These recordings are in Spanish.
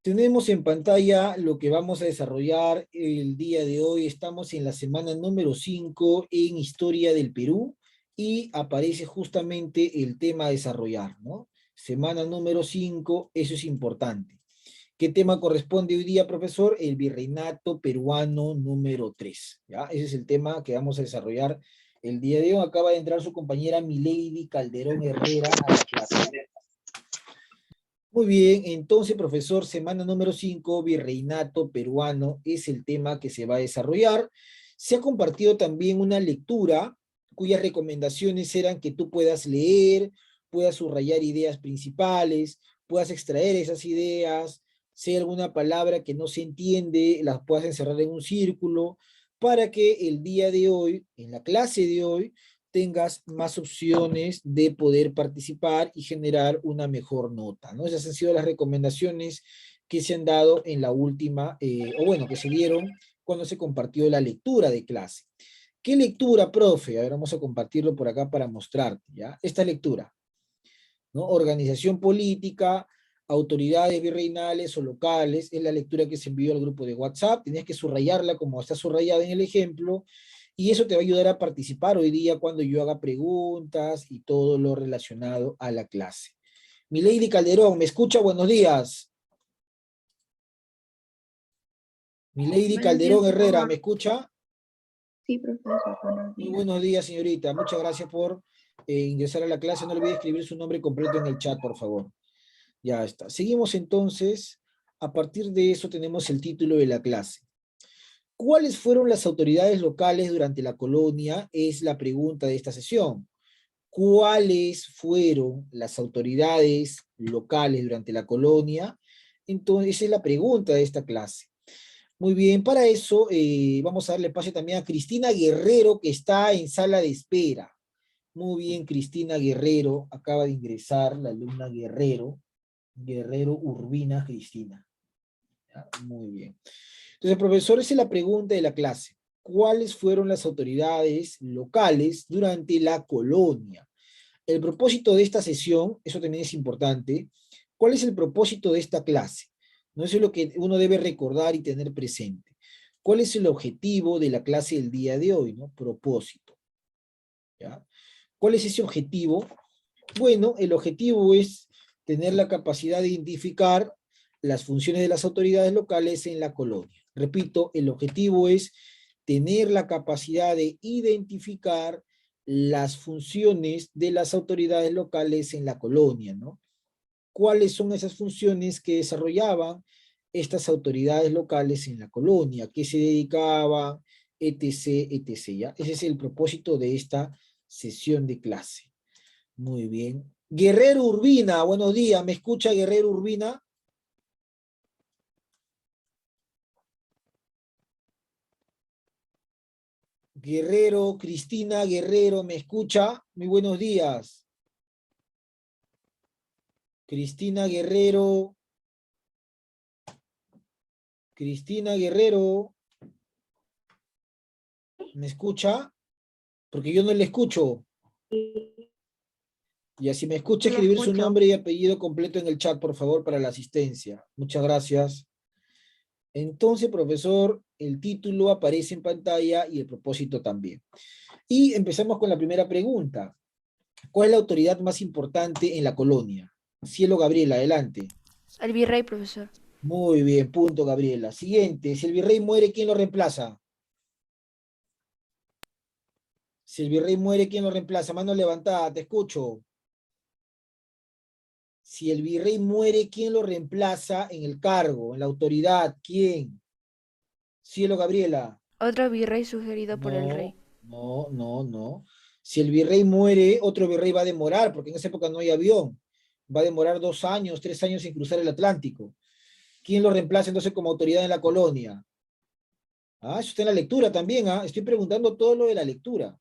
Tenemos en pantalla lo que vamos a desarrollar el día de hoy. Estamos en la semana número 5 en Historia del Perú y aparece justamente el tema a desarrollar, ¿no? Semana número 5, eso es importante. ¿Qué tema corresponde hoy día, profesor? El virreinato peruano número 3, ¿ya? Ese es el tema que vamos a desarrollar el día de hoy. Acaba de entrar su compañera Milady Calderón Herrera a la clase. Muy bien, entonces, profesor, semana número 5, virreinato peruano, es el tema que se va a desarrollar. Se ha compartido también una lectura cuyas recomendaciones eran que tú puedas leer, puedas subrayar ideas principales, puedas extraer esas ideas, si hay alguna palabra que no se entiende, las puedas encerrar en un círculo, para que el día de hoy, en la clase de hoy, tengas más opciones de poder participar y generar una mejor nota, ¿no? Esas han sido las recomendaciones que se han dado en la última, o bueno, que se dieron cuando se compartió la lectura de clase. ¿Qué lectura, profe? A ver, vamos a compartirlo por acá para mostrarte, ¿ya? Esta lectura, ¿no? Organización política, autoridades virreinales o locales, es la lectura que se envió al grupo de WhatsApp, tenías que subrayarla como está subrayada en el ejemplo, y eso te va a ayudar a participar hoy día cuando yo haga preguntas y todo lo relacionado a la clase. Milady Calderón, ¿me escucha? Buenos días. Milady Buenos días, Calderón Herrera, ¿me profesor. escucha? Sí, profesor, buenos Muy días. buenos días, señorita. Muchas gracias por ingresar a la clase. No olvide escribir su nombre completo en el chat, por favor. Ya está. Seguimos entonces. A partir de eso tenemos el título de la clase. ¿Cuáles fueron las autoridades locales durante la colonia? Es la pregunta de esta sesión. ¿Cuáles fueron las autoridades locales durante la colonia? Entonces, esa es la pregunta de esta clase. Muy bien, para eso vamos a darle paso también a Cristina Guerrero, que está en sala de espera. Muy bien, Cristina Guerrero, acaba de ingresar la alumna Guerrero, Guerrero Urbina Cristina. ¿Ya? Muy bien. Entonces, profesor, esa es la pregunta de la clase. ¿Cuáles fueron las autoridades locales durante la colonia? El propósito de esta sesión, eso también es importante. ¿Cuál es el propósito de esta clase? No, eso es lo que uno debe recordar y tener presente. ¿Cuál es el objetivo de la clase del día de hoy? ¿No? Propósito. ¿Ya? ¿Cuál es ese objetivo? Bueno, el objetivo es tener la capacidad de identificar las funciones de las autoridades locales en la colonia. Repito, el objetivo es tener la capacidad de identificar las funciones de las autoridades locales en la colonia, ¿no? ¿Cuáles son esas funciones que desarrollaban estas autoridades locales en la colonia? ¿Qué se dedicaban? Etc, etc, ¿ya? Ese es el propósito de esta sesión de clase. Muy bien. Guerrero Urbina, buenos días. ¿Me escucha Guerrero Urbina? Guerrero, Cristina Guerrero, ¿me escucha? Muy buenos días. Cristina Guerrero. Cristina Guerrero, ¿me escucha? Porque yo no le escucho. Y así me escucha Sí, lo escribir su escucho. nombre y apellido completo en el chat, por favor, para la asistencia. Muchas gracias. Entonces, profesor, el título aparece en pantalla y el propósito también. Y empezamos con la primera pregunta. ¿Cuál es la autoridad más importante en la colonia? Cielo Gabriela, adelante. El virrey, profesor. Muy bien, punto Gabriela. Siguiente, si el virrey muere, ¿quién lo reemplaza? Si el virrey muere, ¿quién lo reemplaza? Mano levantada, te escucho. Si el virrey muere, ¿quién lo reemplaza en el cargo, en la autoridad? ¿Quién? Cielo Gabriela. Otro virrey sugerido por el No, rey. no, no, no. Si el virrey muere, otro virrey va a demorar, porque en esa época no hay avión. Va a demorar 2 años, 3 años sin cruzar el Atlántico. ¿Quién lo reemplaza entonces como autoridad en la colonia? Ah, eso está en la lectura también, ¿ah? Estoy preguntando todo lo de la lectura.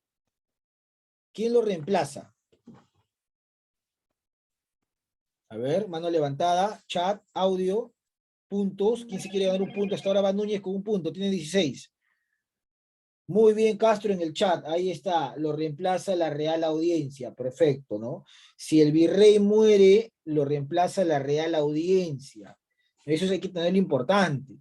¿Quién lo reemplaza? A ver, mano levantada, chat, audio, puntos. ¿Quién se quiere ganar un punto? Hasta ahora va Núñez con un punto, tiene 16. Muy bien, Castro en el chat, ahí está, lo reemplaza la Real Audiencia, perfecto, ¿no? Si el virrey muere, lo reemplaza la Real Audiencia. Eso hay que tenerlo importante.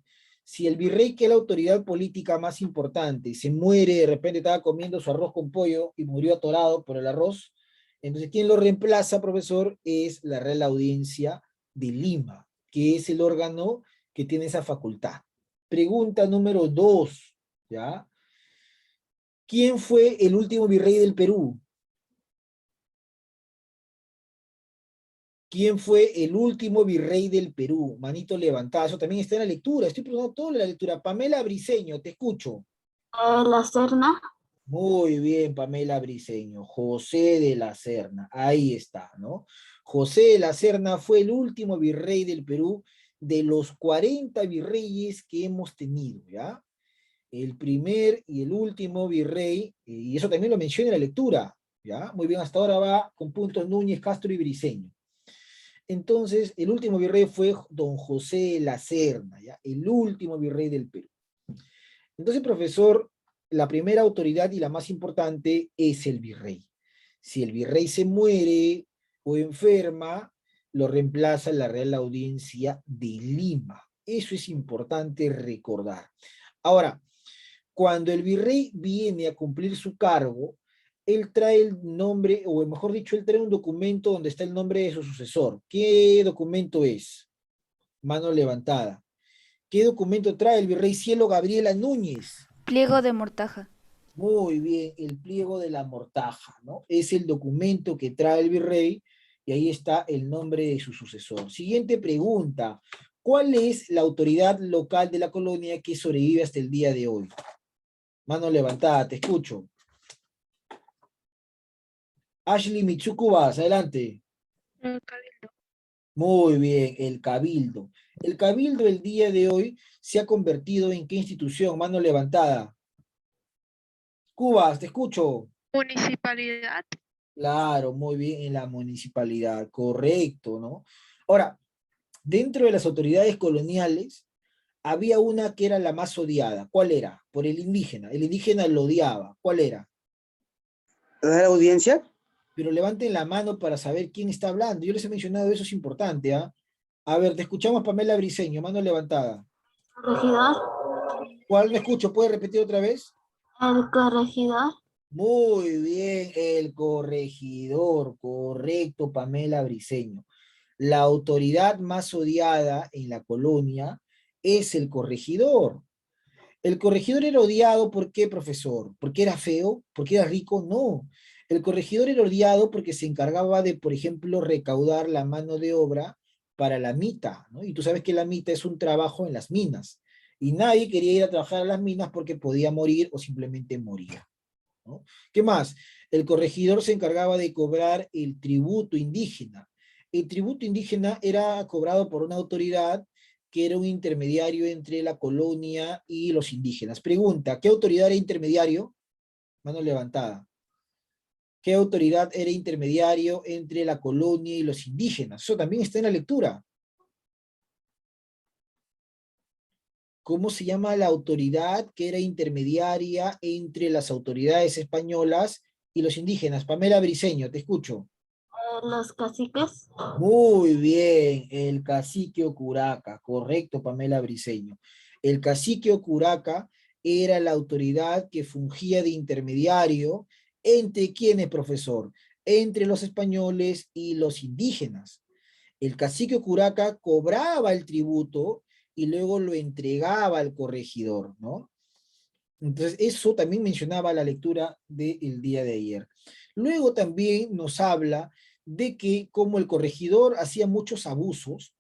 Si el virrey, que es la autoridad política más importante, se muere, de repente estaba comiendo su arroz con pollo y murió atorado por el arroz, entonces quien lo reemplaza, profesor, es la Real Audiencia de Lima, que es el órgano que tiene esa facultad. Pregunta número 2, ¿ya? ¿Quién fue el último virrey del Perú? ¿Quién fue el último virrey del Perú? Manito levantada. Eso también está en la lectura. Estoy preguntando todo en la lectura. Pamela Briceño, te escucho. La Serna. Muy bien, Pamela Briceño. José de la Serna. Ahí está, ¿no? José de la Serna fue el último virrey del Perú de los 40 virreyes que hemos tenido, ¿ya? El primer y el último virrey, y eso también lo menciona en la lectura, ¿ya? Muy bien, hasta ahora va con puntos Núñez, Castro y Briceño. Entonces, el último virrey fue don José de la Serna, ¿ya? El último virrey del Perú. Entonces, profesor, la primera autoridad y la más importante es el virrey. Si el virrey se muere o enferma, lo reemplaza la Real Audiencia de Lima. Eso es importante recordar. Ahora, cuando el virrey viene a cumplir su cargo, él trae el nombre, o mejor dicho, él trae un documento donde está el nombre de su sucesor. ¿Qué documento es? Mano levantada. ¿Qué documento trae el virrey Cielo Gabriela Núñez? Pliego de mortaja. Muy bien, el pliego de la mortaja, ¿no? Es el documento que trae el virrey y ahí está el nombre de su sucesor. Siguiente pregunta. ¿Cuál es la autoridad local de la colonia que sobrevive hasta el día de hoy? Mano levantada, te escucho. Ashley Mitsukubas, adelante. Cabildo. Muy bien, el Cabildo. El Cabildo el día de hoy se ha convertido en ¿qué institución? Mano levantada. Cubas, te escucho. Municipalidad. Claro, muy bien, en la municipalidad, correcto, ¿no? Ahora, dentro de las autoridades coloniales, había una que era la más odiada. ¿Cuál era? Por el indígena. El indígena lo odiaba. ¿Cuál era? ¿La audiencia? Pero levanten la mano para saber quién está hablando. Yo les he mencionado, eso es importante, ¿ah? A ver, te escuchamos, Pamela Briceño, mano levantada. Corregidor. ¿Cuál no escucho? ¿Puedes repetir otra vez? El corregidor. Muy bien, el corregidor, correcto, Pamela Briceño. La autoridad más odiada en la colonia es el corregidor. ¿El corregidor era odiado por qué, profesor? ¿Porque era feo? ¿Porque era rico? No. El corregidor era odiado porque se encargaba de, por ejemplo, recaudar la mano de obra para la mita, ¿no? Y tú sabes que la mita es un trabajo en las minas. Y nadie quería ir a trabajar a las minas porque podía morir o simplemente moría, ¿no? ¿Qué más? El corregidor se encargaba de cobrar el tributo indígena. El tributo indígena era cobrado por una autoridad que era un intermediario entre la colonia y los indígenas. Pregunta, ¿qué autoridad era intermediario? Mano levantada. ¿Qué autoridad era intermediario entre la colonia y los indígenas? Eso también está en la lectura. ¿Cómo se llama la autoridad que era intermediaria entre las autoridades españolas y los indígenas? Pamela Briceño, te escucho. Los caciques. Muy bien, el cacique Ocuraca, correcto, Pamela Briceño. El cacique Ocuraca era la autoridad que fungía de intermediario entre quiénes, profesor, entre los españoles y los indígenas. El cacique Ocuraca cobraba el tributo y luego lo entregaba al corregidor, ¿no? Entonces, eso también mencionaba la lectura del día de ayer. Luego también nos habla de que como el corregidor hacía muchos abusos,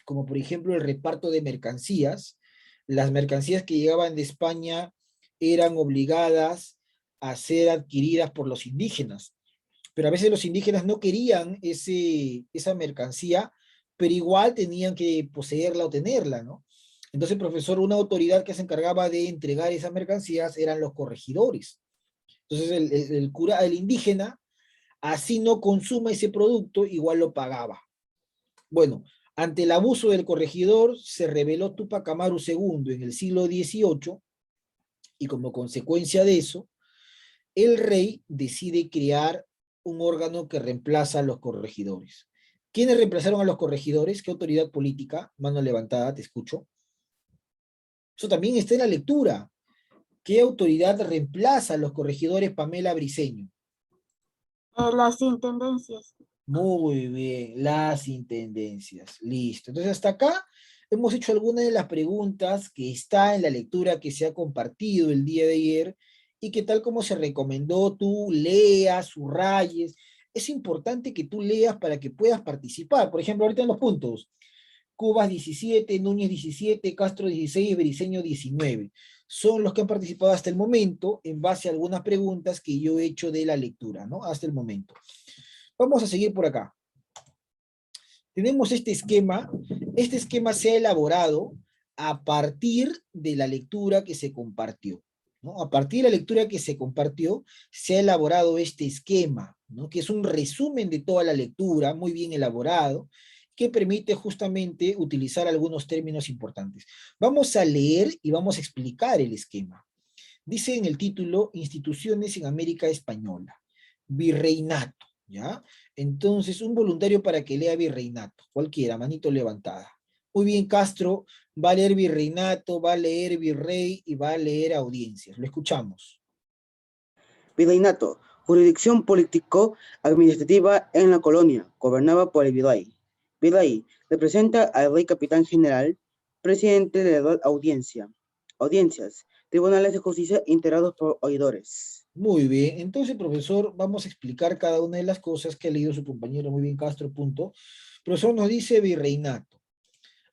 como por ejemplo el reparto de mercancías, las mercancías que llegaban de España eran obligadas a ser adquiridas por los indígenas, pero a veces los indígenas no querían esa mercancía, pero igual tenían que poseerla o tenerla, ¿no? Entonces, profesor, una autoridad que se encargaba de entregar esas mercancías eran los corregidores. Entonces, el cura, el indígena, así no consuma ese producto, igual lo pagaba. Bueno, ante el abuso del corregidor, se rebeló Tupac Amaru II en el siglo XVIII, y como consecuencia de eso, el rey decide crear un órgano que reemplaza a los corregidores. ¿Quiénes reemplazaron a los corregidores? ¿Qué autoridad política? Mano levantada, te escucho. Eso también está en la lectura. ¿Qué autoridad reemplaza a los corregidores Pamela Briceño? Las intendencias. Muy bien, las intendencias. Listo. Entonces, hasta acá hemos hecho algunas de las preguntas que está en la lectura que se ha compartido el día de ayer y que tal como se recomendó, tú leas, subrayes. Es importante que tú leas para que puedas participar. Por ejemplo, ahorita en los puntos. Cubas 17, Núñez 17, Castro 16, Briceño 19. Son los que han participado hasta el momento en base a algunas preguntas que yo he hecho de la lectura, ¿no? Hasta el momento. Vamos a seguir por acá. Tenemos este esquema. Este esquema se ha elaborado a partir de la lectura que se compartió, ¿no? A partir de la lectura que se compartió, se ha elaborado este esquema, ¿no? Que es un resumen de toda la lectura, muy bien elaborado, que permite justamente utilizar algunos términos importantes. Vamos a leer y vamos a explicar el esquema. Dice en el título, Instituciones en América Española, Virreinato, ¿ya? Entonces, un voluntario para que lea Virreinato, cualquiera, manito levantada. Muy bien, Castro, va a leer Virreinato, va a leer Virrey y va a leer Audiencias. Lo escuchamos. Virreinato, jurisdicción político-administrativa en la colonia, gobernada por el virrey. Virrey representa al rey capitán general, presidente de la audiencia. Audiencias, tribunales de justicia integrados por oidores. Muy bien, entonces, profesor, vamos a explicar cada una de las cosas que ha leído su compañero, muy bien, Castro, punto. Profesor, nos dice Virreinato.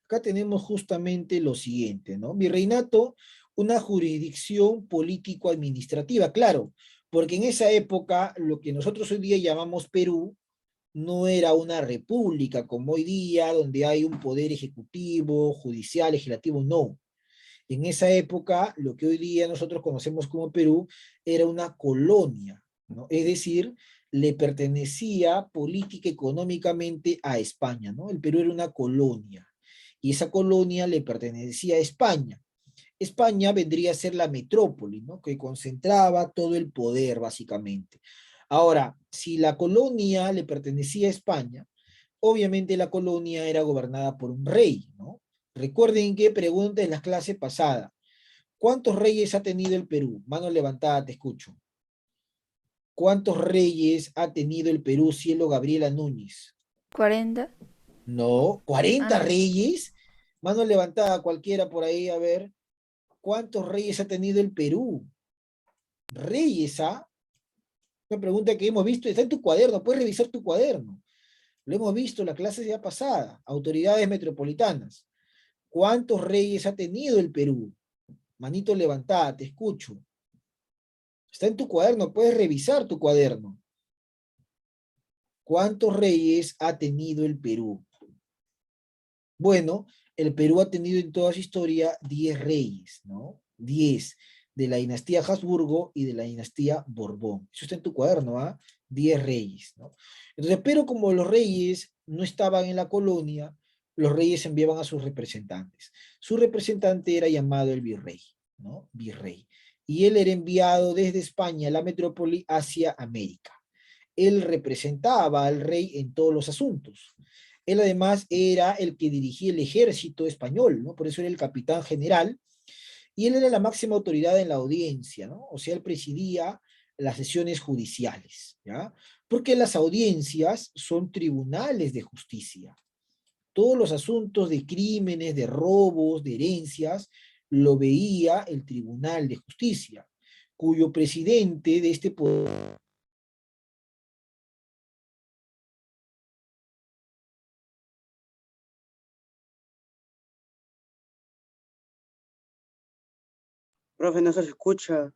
Acá tenemos justamente lo siguiente, ¿no? Virreinato, una jurisdicción político-administrativa, claro, porque en esa época lo que nosotros hoy día llamamos Perú no era una república como hoy día, donde hay un poder ejecutivo, judicial, legislativo, no. En esa época, lo que hoy día nosotros conocemos como Perú era una colonia, ¿no? Es decir, le pertenecía política económicamente a España, ¿no? El Perú era una colonia y esa colonia le pertenecía a España. España vendría a ser la metrópoli, ¿no? Que concentraba todo el poder, básicamente. Ahora, si la colonia le pertenecía a España, obviamente la colonia era gobernada por un rey, ¿no? Recuerden que pregunta en la clase pasada, ¿cuántos reyes ha tenido el Perú? Mano levantada, te escucho. ¿Cuántos reyes ha tenido el Perú, Cielo Gabriela Núñez? 40. No, Ah, ¿40 no. reyes? Mano levantada, cualquiera por ahí, a ver. ¿Cuántos reyes ha tenido el Perú? Reyes, ¿ah? Una pregunta que hemos visto, está en tu cuaderno, puedes revisar tu cuaderno. Lo hemos visto en la clase ya pasada. Autoridades metropolitanas. ¿Cuántos reyes ha tenido el Perú? Manito levantada, te escucho. Está en tu cuaderno, puedes revisar tu cuaderno. ¿Cuántos reyes ha tenido el Perú? Bueno, el Perú ha tenido en toda su historia 10 reyes, ¿no? 10 de la dinastía Habsburgo y de la dinastía Borbón. Eso está en tu cuaderno, ¿ah? 10 reyes, ¿no? Entonces, pero como los reyes no estaban en la colonia, los reyes enviaban a sus representantes. Su representante era llamado el virrey, ¿no? Virrey. Y él era enviado desde España, la metrópoli, hacia América. Él representaba al rey en todos los asuntos. Él además era el que dirigía el ejército español, ¿no? Por eso era el capitán general, y él era la máxima autoridad en la audiencia, ¿no? O sea, él presidía las sesiones judiciales, ¿ya? Porque las audiencias son tribunales de justicia. Todos los asuntos de crímenes, de robos, de herencias, lo veía el Tribunal de Justicia, cuyo presidente de este poder. Profe, no se escucha.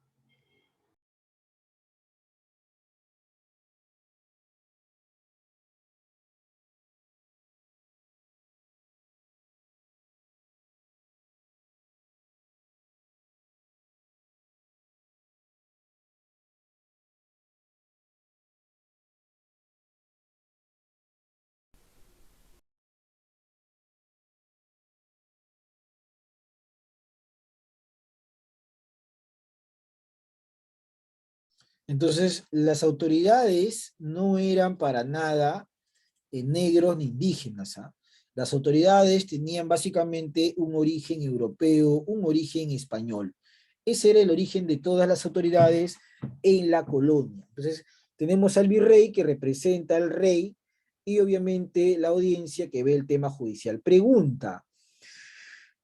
Entonces, las autoridades no eran para nada negros ni indígenas, ¿ah? Las autoridades tenían básicamente un origen europeo, un origen español. Ese era el origen de todas las autoridades en la colonia. Entonces, tenemos al virrey que representa al rey y obviamente la audiencia que ve el tema judicial. Pregunta,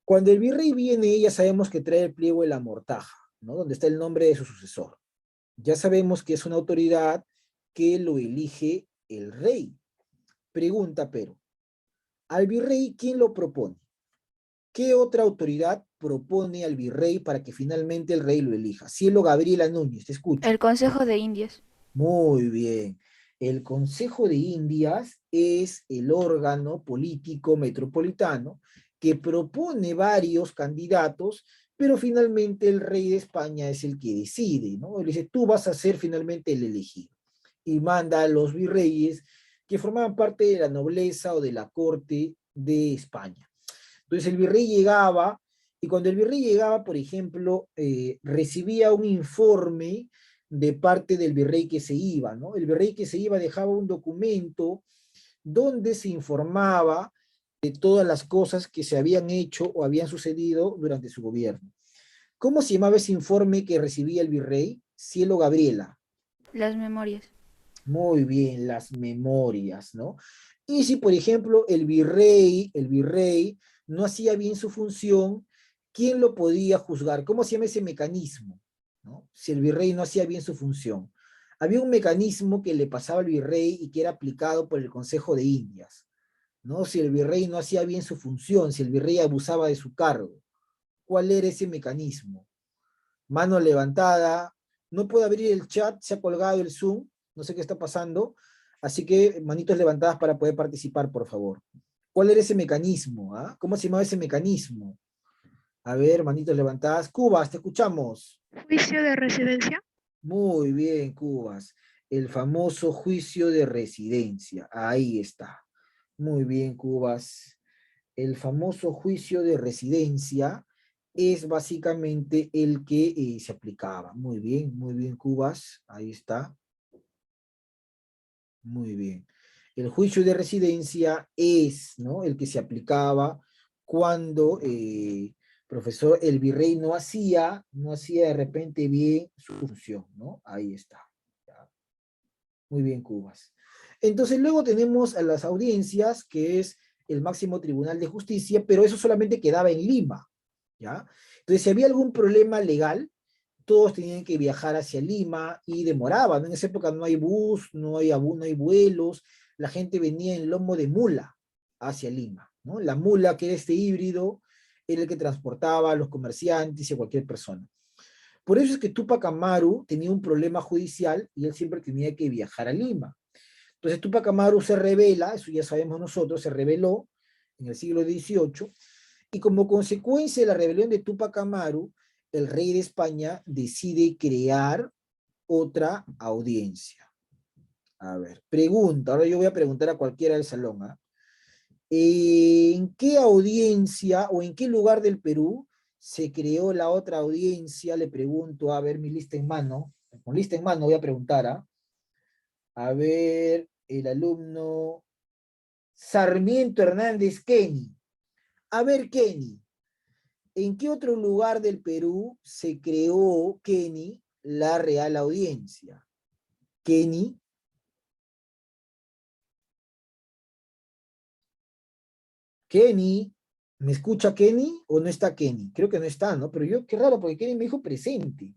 cuando el virrey viene, ya sabemos que trae el pliego de la mortaja, ¿no? Donde está el nombre de su sucesor. Ya sabemos que es una autoridad que lo elige el rey. Pregunta, pero, al virrey, ¿quién lo propone? ¿Qué otra autoridad propone al virrey para que finalmente el rey lo elija? Cielo Gabriela Núñez, te escucho. El Consejo de Indias. Muy bien. El Consejo de Indias es el órgano político metropolitano que propone varios candidatos, pero finalmente el rey de España es el que decide, ¿no? Él dice, tú vas a ser finalmente el elegido. Y manda a los virreyes que formaban parte de la nobleza o de la corte de España. Entonces el virrey llegaba, y cuando el virrey llegaba, por ejemplo, recibía un informe de parte del virrey que se iba, ¿no? El virrey que se iba dejaba un documento donde se informaba de todas las cosas que se habían hecho o habían sucedido durante su gobierno. ¿Cómo se llamaba ese informe que recibía el virrey? Cielo Gabriela. Las memorias. Muy bien, las memorias, ¿no? Y si, por ejemplo, el virrey no hacía bien su función, ¿quién lo podía juzgar? ¿Cómo se llama ese mecanismo? ¿No? Si el virrey no hacía bien su función. Había un mecanismo que le pasaba al virrey y que era aplicado por el Consejo de Indias, ¿no? Si el virrey no hacía bien su función, si el virrey abusaba de su cargo. ¿Cuál era ese mecanismo? Mano levantada, no puedo abrir el chat, se ha colgado el Zoom, no sé qué está pasando, así que manitos levantadas para poder participar, por favor. ¿Cuál era ese mecanismo? ¿Ah? ¿Cómo se llamaba ese mecanismo? A ver, manitos levantadas. Cubas, te escuchamos. Juicio de residencia. Muy bien, Cubas. El famoso juicio de residencia. Ahí está. Muy bien, Cubas. El famoso juicio de residencia es básicamente el que se aplicaba. Muy bien, Cubas. Ahí está. Muy bien. El juicio de residencia es, ¿no?, el que se aplicaba cuando, profesor, el virrey no hacía de repente bien su función, ¿no? Ahí está. Ya. Muy bien, Cubas. Entonces luego tenemos a las audiencias, que es el máximo tribunal de justicia, pero eso solamente quedaba en Lima, ¿ya? Entonces, si había algún problema legal, todos tenían que viajar hacia Lima y demoraban, ¿no? En esa época no hay bus, no hay vuelos, la gente venía en lomo de mula hacia Lima, ¿no? La mula, que era este híbrido, era el que transportaba a los comerciantes y a cualquier persona. Por eso es que Túpac Amaru tenía un problema judicial y él siempre tenía que viajar a Lima. Entonces Túpac Amaru se rebela, eso ya sabemos nosotros, se rebeló en el siglo XVIII, y como consecuencia de la rebelión de Túpac Amaru, el rey de España decide crear otra audiencia. A ver, pregunta, ahora yo voy a preguntar a cualquiera del salón, ¿ah? ¿En qué audiencia o en qué lugar del Perú se creó la otra audiencia? Le pregunto, a ver, mi lista en mano. Con lista en mano voy a preguntar, ¿ah? A ver, el alumno Sarmiento Hernández Kenny. A ver, Kenny, ¿en qué otro lugar del Perú se creó, Kenny, la Real Audiencia? Kenny. Kenny, ¿me escucha Kenny o no está Kenny? Creo que no está, ¿no? Pero yo, qué raro, porque Kenny me dijo presente.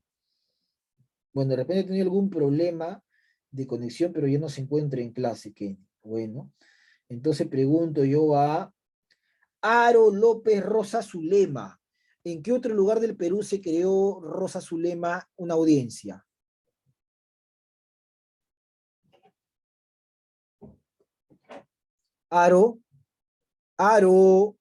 Bueno, de repente he tenido algún problema de conexión, pero ya no se encuentra en clase, Kenny. Bueno, entonces pregunto yo a Aro López Rosa Zulema. ¿En qué otro lugar del Perú se creó Rosa Zulema una audiencia? Aro, Aro.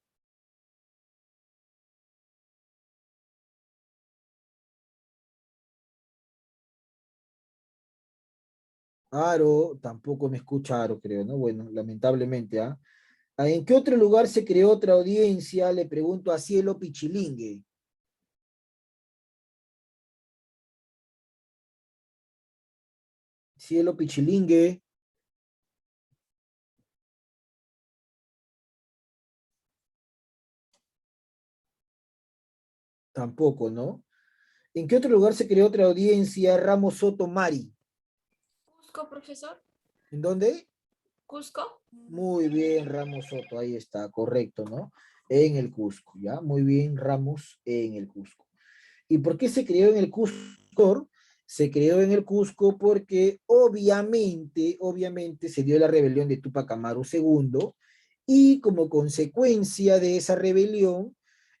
Aro, tampoco me escucha Aro, creo, ¿no? Bueno, lamentablemente, ¿ah? ¿En qué otro lugar se creó otra audiencia? Le pregunto a Cielo Pichilingue. Cielo Pichilingue. Tampoco, ¿no? ¿En qué otro lugar se creó otra audiencia Ramos Soto Mari? Cusco, profesor. ¿En dónde? Cusco. Muy bien, Ramos Soto, ahí está, correcto, ¿no? En el Cusco, ¿ya? Muy bien, Ramos, en el Cusco. ¿Y por qué se creó en el Cusco? Se creó en el Cusco porque obviamente se dio la rebelión de Túpac Amaru II y como consecuencia de esa rebelión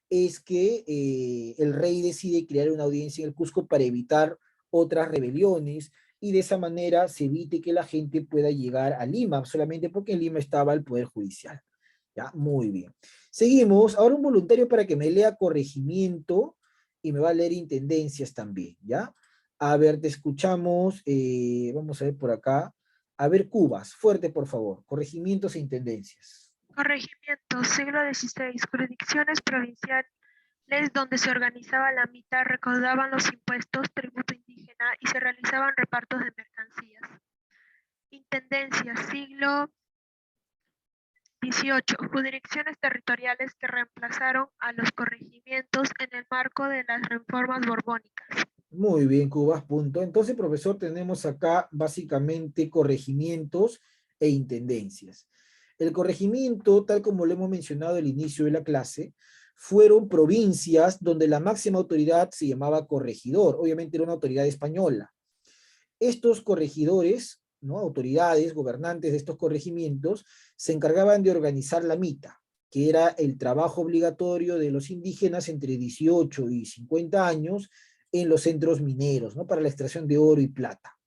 es que el rey decide crear una audiencia en el Cusco para evitar otras rebeliones y de esa manera se evite que la gente pueda llegar a Lima, solamente porque en Lima estaba el Poder Judicial. ¿Ya? Muy bien. Seguimos. Ahora un voluntario para que me lea corregimiento y me va a leer intendencias también, ¿ya? A ver, te escuchamos. Vamos a ver por acá. A ver, Cubas, fuerte por favor. Corregimientos e intendencias. Corregimiento, siglo XVI. Jurisdicciones provinciales donde se organizaba la mitad, recaudaban los impuestos, tributo indígena y se realizaban repartos de mercancías. Intendencia, siglo XVIII. Jurisdicciones territoriales que reemplazaron a los corregimientos en el marco de las reformas borbónicas. Muy bien, Cubas, punto. Entonces, profesor, tenemos acá básicamente corregimientos e intendencias. El corregimiento, tal como lo hemos mencionado al inicio de la clase, fueron provincias donde la máxima autoridad se llamaba corregidor, obviamente era una autoridad española. Estos corregidores, ¿no? Autoridades, gobernantes de estos corregimientos, se encargaban de organizar la mita, que era el trabajo obligatorio de los indígenas entre 18 y 50 años en los centros mineros, ¿no? Para la extracción de oro y plata,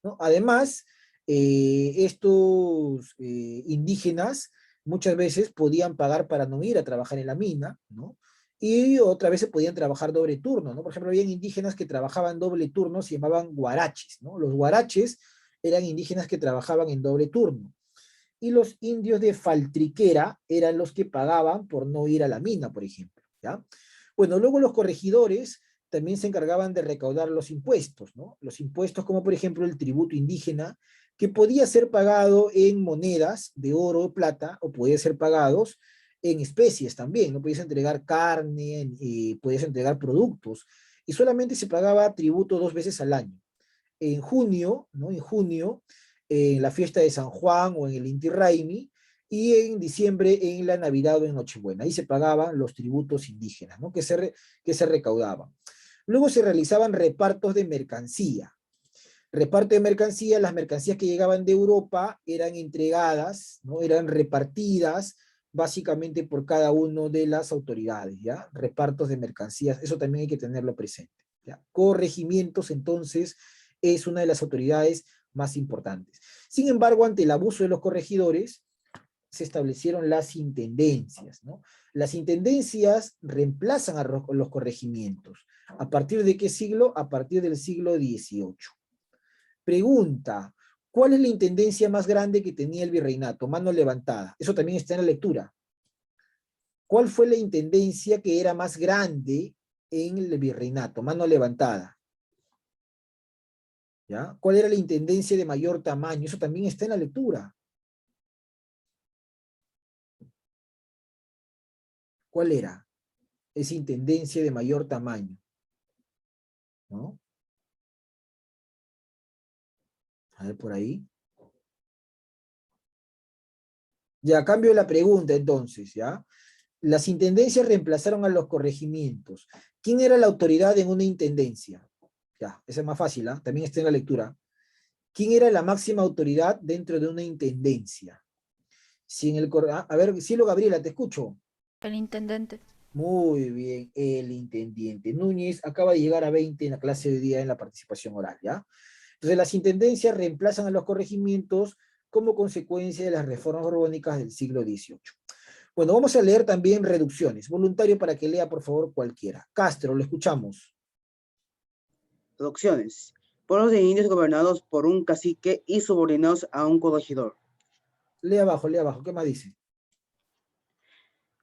¿no? Además, estos indígenas muchas veces podían pagar para no ir a trabajar en la mina, ¿no? Y otra vez se podían trabajar doble turno, ¿no? Por ejemplo, habían indígenas que trabajaban doble turno, se llamaban guaraches, ¿no? Los guaraches eran indígenas que trabajaban en doble turno. Y los indios de Faltriquera eran los que pagaban por no ir a la mina, por ejemplo, ¿ya? Bueno, luego los corregidores también se encargaban de recaudar los impuestos, ¿no? Los impuestos como por ejemplo el tributo indígena, que podía ser pagado en monedas de oro o plata, o podía ser pagados en especies también, ¿no? Podías entregar carne, podías entregar productos, y solamente se pagaba tributo 2 veces al año. En junio, ¿no? En junio, en la fiesta de San Juan o en el Inti Raymi, y en diciembre en la Navidad o en Nochebuena. Ahí se pagaban los tributos indígenas, ¿no? Que se recaudaban. Luego se realizaban repartos de mercancía. Reparto de mercancía, las mercancías que llegaban de Europa eran entregadas, ¿no? Eran repartidas básicamente por cada una de las autoridades, ¿ya? Repartos de mercancías, eso también hay que tenerlo presente, ¿ya? Corregimientos, entonces, es una de las autoridades más importantes. Sin embargo, ante el abuso de los corregidores, se establecieron las intendencias, ¿no? Las intendencias reemplazan a los corregimientos. ¿A partir de qué siglo? A partir del siglo XVIII. Pregunta, ¿cuál es la intendencia más grande que tenía el virreinato? Mano levantada. Eso también está en la lectura. ¿Cuál fue la intendencia que era más grande en el virreinato? Mano levantada. ¿Ya? ¿Cuál era la intendencia de mayor tamaño? Eso también está en la lectura. ¿Cuál era esa intendencia de mayor tamaño? ¿No? A ver por ahí. Ya, cambio la pregunta entonces, ¿ya? Las intendencias reemplazaron a los corregimientos. ¿Quién era la autoridad en una intendencia? Ya, esa es más fácil, ¿ah? También está en la lectura. ¿Quién era la máxima autoridad dentro de una intendencia? Si en el a ver, Cielo Gabriela, te escucho. El intendente. Muy bien, el intendente. Núñez acaba de llegar a 20 en la clase de hoy día en la participación oral, ¿ya? Entonces las intendencias reemplazan a los corregimientos como consecuencia de las reformas borbónicas del siglo XVIII. Bueno, vamos a leer también reducciones. Voluntario para que lea, por favor, cualquiera. Castro, lo escuchamos. Reducciones. Pueblos de indios gobernados por un cacique y subordinados a un corregidor. Lee abajo. ¿Qué más dice?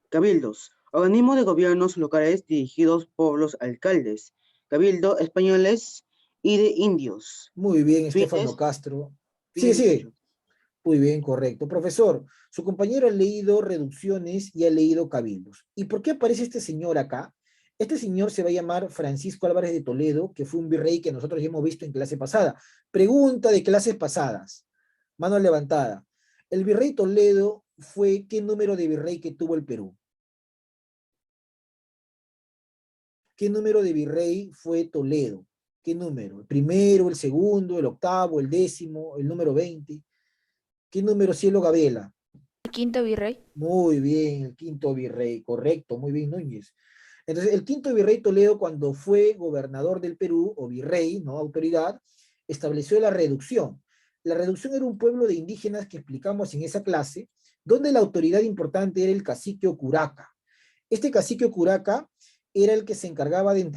Cabildos. Organismos de gobiernos locales dirigidos por los alcaldes. Cabildo españoles y de indios. Muy bien, Fines, Estefano Castro. fines Sigue. Muy bien, correcto. Profesor, su compañero ha leído reducciones y ha leído cabildos. ¿Y por qué aparece este señor acá? Este señor se va a llamar Francisco Álvarez de Toledo, que fue un virrey que nosotros ya hemos visto en clase pasada. Pregunta de clases pasadas. Mano levantada. El virrey Toledo fue, ¿qué número de virrey que tuvo el Perú? ¿Qué número de virrey fue Toledo? ¿Qué número? ¿El primero, el segundo, el octavo, el décimo, el número 20? ¿Qué número, Cielo Gabriela? El quinto virrey. Muy bien, el quinto virrey, correcto, muy bien, Núñez. Entonces, el quinto virrey Toledo, cuando fue gobernador del Perú, o virrey, ¿no? Autoridad, estableció la reducción. La reducción era un pueblo de indígenas que explicamos en esa clase, donde la autoridad importante era el cacique Ocuraca. Este cacique Ocuraca era el que se encargaba de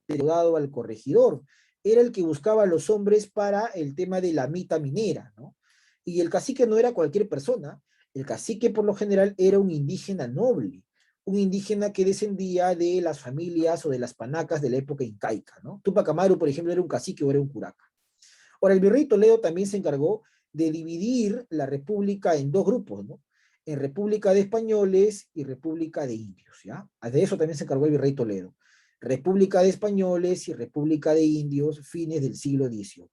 dado al corregidor, era el que buscaba a los hombres para el tema de la mita minera, ¿no? Y el cacique no era cualquier persona, el cacique por lo general era un indígena noble, un indígena que descendía de las familias o de las panacas de la época incaica, ¿no? Tupac Amaru, por ejemplo, era un cacique o era un curaca. Ahora, el virrey Toledo también se encargó de dividir la república en dos grupos, ¿no? En República de Españoles y República de Indios, ¿ya? De eso también se encargó el virrey Toledo. República de Españoles y República de Indios, fines del siglo XVIII,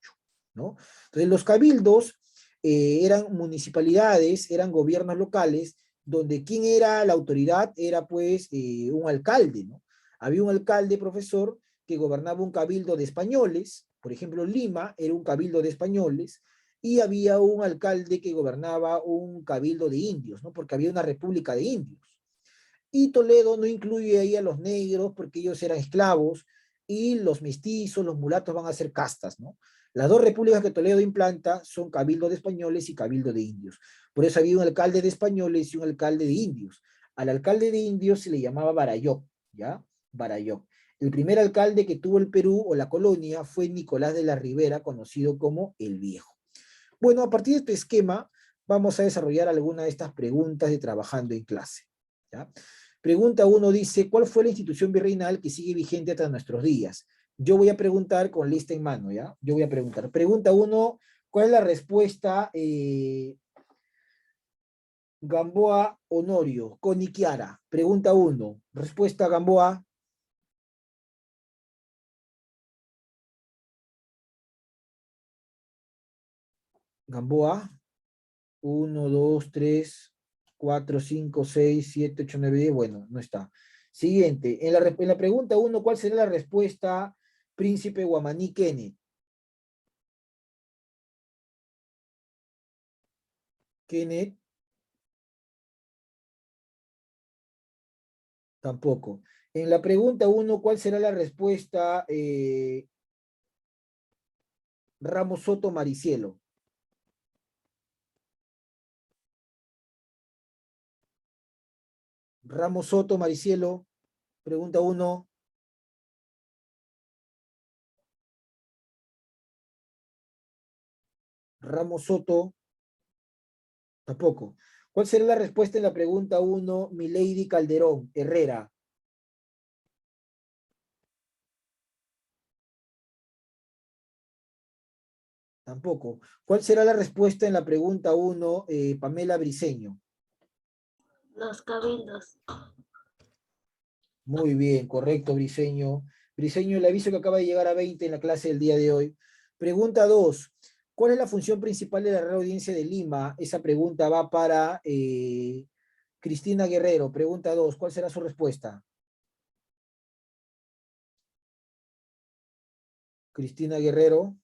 ¿no? Entonces, los cabildos eran municipalidades, eran gobiernos locales, donde quien era la autoridad era pues un alcalde, ¿no? Había un alcalde, profesor, que gobernaba un cabildo de españoles, por ejemplo, Lima era un cabildo de españoles, y había un alcalde que gobernaba un cabildo de indios, ¿no? Porque había una república de indios. Y Toledo no incluye ahí a los negros porque ellos eran esclavos, y los mestizos, los mulatos van a ser castas, ¿no? Las dos repúblicas que Toledo implanta son cabildo de españoles y cabildo de indios. Por eso había un alcalde de españoles y un alcalde de indios. Al alcalde de indios se le llamaba Barayoc, ¿ya? Barayoc. El primer alcalde que tuvo el Perú o la colonia fue Nicolás de la Ribera, conocido como el Viejo. Bueno, a partir de este esquema vamos a desarrollar alguna de estas preguntas de trabajando en clase, ¿ya? Pregunta 1 dice, ¿cuál fue la institución virreinal que sigue vigente hasta nuestros días? Yo voy a preguntar con lista en mano, ¿ya? Yo voy a preguntar. Pregunta 1, ¿cuál es la respuesta? Gamboa Honorio, Coniquiara. Pregunta 1, respuesta Gamboa. Gamboa. 1, 2, 3, 4, 5, 6, 7, 8, 9, 10. Bueno, no está. Siguiente. En la pregunta 1, ¿cuál será la respuesta, Príncipe Guamaní Kenneth? Kenneth. Tampoco. En la pregunta 1, ¿cuál será la respuesta, Ramos Soto Maricielo? Ramos Soto Maricielo, pregunta 1. Ramos Soto, tampoco. ¿Cuál será la respuesta en la pregunta 1, Milady Calderón Herrera? Tampoco. ¿Cuál será la respuesta en la pregunta 1, Pamela Briceño? Los cabildos. Muy bien, correcto, Briceño. Briceño, le aviso que acaba de llegar a 20 en la clase del día de hoy. Pregunta 2. ¿Cuál es la función principal de la Real Audiencia de Lima? Esa pregunta va para Cristina Guerrero. Pregunta 2. ¿Cuál será su respuesta? Cristina Guerrero.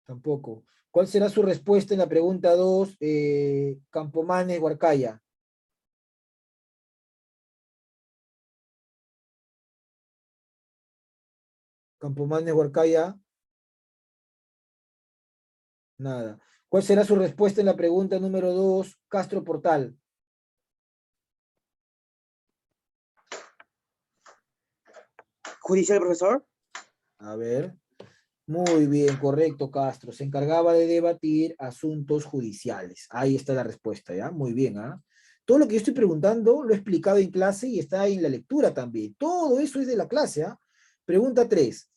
Tampoco. ¿Cuál será su respuesta en la pregunta 2, Campomanes Huarcaya? Campomanes Huarcaya. Nada. ¿Cuál será su respuesta en la pregunta número 2, Castro Portal? Judicial, profesor. A ver. Muy bien, correcto, Castro. Se encargaba de debatir asuntos judiciales. Ahí está la respuesta, ¿ya? Muy bien, ¿ah? Todo lo que yo estoy preguntando lo he explicado en clase y está en la lectura también. Todo eso es de la clase, ¿ah? Pregunta 3.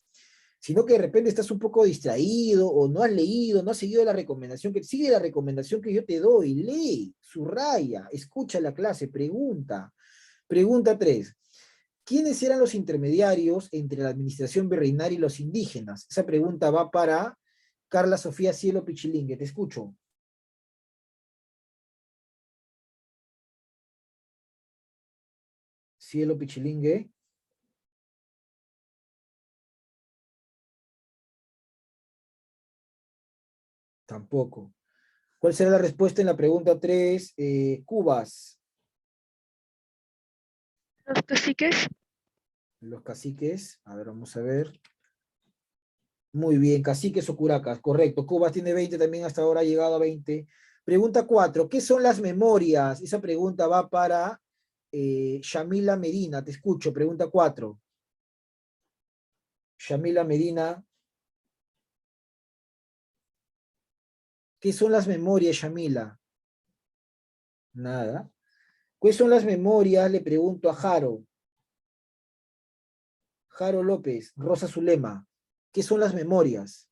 sino que de repente estás un poco distraído o no has leído, no has seguido la recomendación sigue la recomendación que yo te doy, lee, subraya, escucha la clase, pregunta. Pregunta 3. ¿Quiénes eran los intermediarios entre la administración virreinal y los indígenas? Esa pregunta va para Carla Sofía Cielo Pichilingue, te escucho. Cielo Pichilingue. Tampoco. ¿Cuál será la respuesta en la pregunta 3? Cubas. Los caciques. Los caciques. A ver, vamos a ver. Muy bien, caciques o curacas, correcto. Cubas tiene 20, también hasta ahora ha llegado a 20. Pregunta 4. ¿Qué son las memorias? Esa pregunta va para Shamila Medina. Te escucho. Pregunta 4. Shamila Medina. ¿Qué son las memorias, Shamila? Nada. ¿Cuáles son las memorias? Le pregunto a Jaro. Jaro López, Rosa Zulema. ¿Qué son las memorias?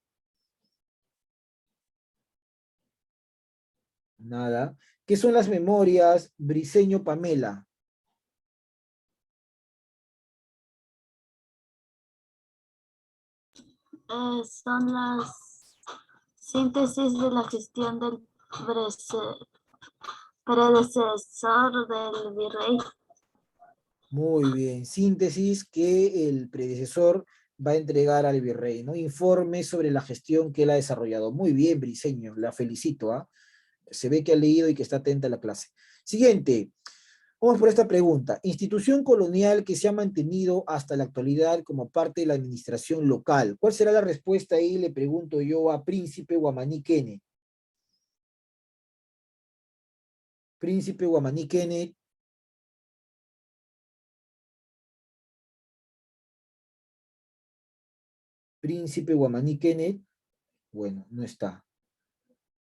Nada. ¿Qué son las memorias, Briceño Pamela? Son las síntesis de la gestión del predecesor del virrey. Muy bien. Síntesis que el predecesor va a entregar al virrey, ¿no? Informe sobre la gestión que él ha desarrollado. Muy bien, Briceño. La felicito, ¿ah? Se ve que ha leído y que está atenta a la clase. Siguiente. Vamos por esta pregunta. Institución colonial que se ha mantenido hasta la actualidad como parte de la administración local. ¿Cuál será la respuesta ahí? Le pregunto yo a Príncipe Guamaní Kene. Príncipe Guamaní Kene. Príncipe Guamaní Kene. Bueno, no está.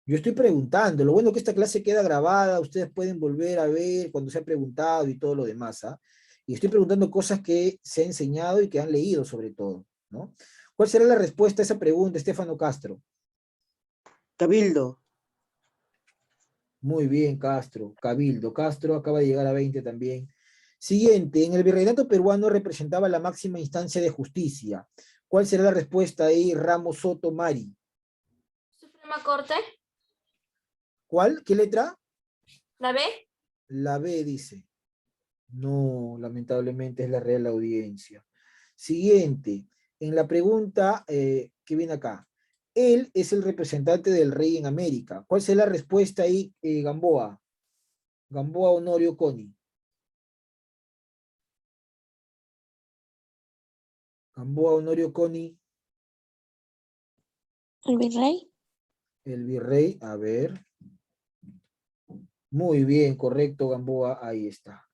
Yo estoy preguntando, lo bueno es que esta clase queda grabada, ustedes pueden volver a ver cuando se ha preguntado y todo lo demás, ¿ah? Y estoy preguntando cosas que se ha enseñado y que han leído sobre todo, ¿no? ¿Cuál será la respuesta a esa pregunta, Estefano Castro? Cabildo. Muy bien, Castro. Cabildo. Castro acaba de llegar a 20 también. Siguiente, en el virreinato peruano representaba la máxima instancia de justicia. ¿Cuál será la respuesta ahí, Ramos Soto Mari? Suprema Corte. ¿Cuál? ¿Qué letra? ¿La B? La B dice. No, lamentablemente es la Real Audiencia. Siguiente, en la pregunta que viene acá. Él es el representante del rey en América. ¿Cuál será la respuesta ahí, Gamboa? Gamboa Honorio Coni. Gamboa Honorio Coni. ¿El virrey? El virrey, a ver. Muy bien, correcto, Gamboa, ahí está.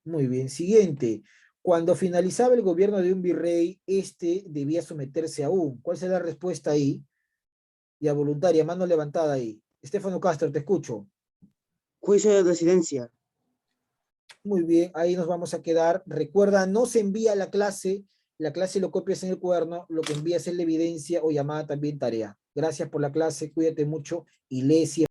Muy bien, siguiente. Cuando finalizaba el gobierno de un virrey, este debía someterse a un. ¿Cuál será la respuesta ahí? Y a voluntaria, mano levantada ahí. Estefano Castro, te escucho. Juicio de residencia. Muy bien, ahí nos vamos a quedar. Recuerda, no se envía la clase lo copias en el cuaderno, lo que envías es la evidencia o llamada también tarea. Gracias por la clase, cuídate mucho y lee siempre.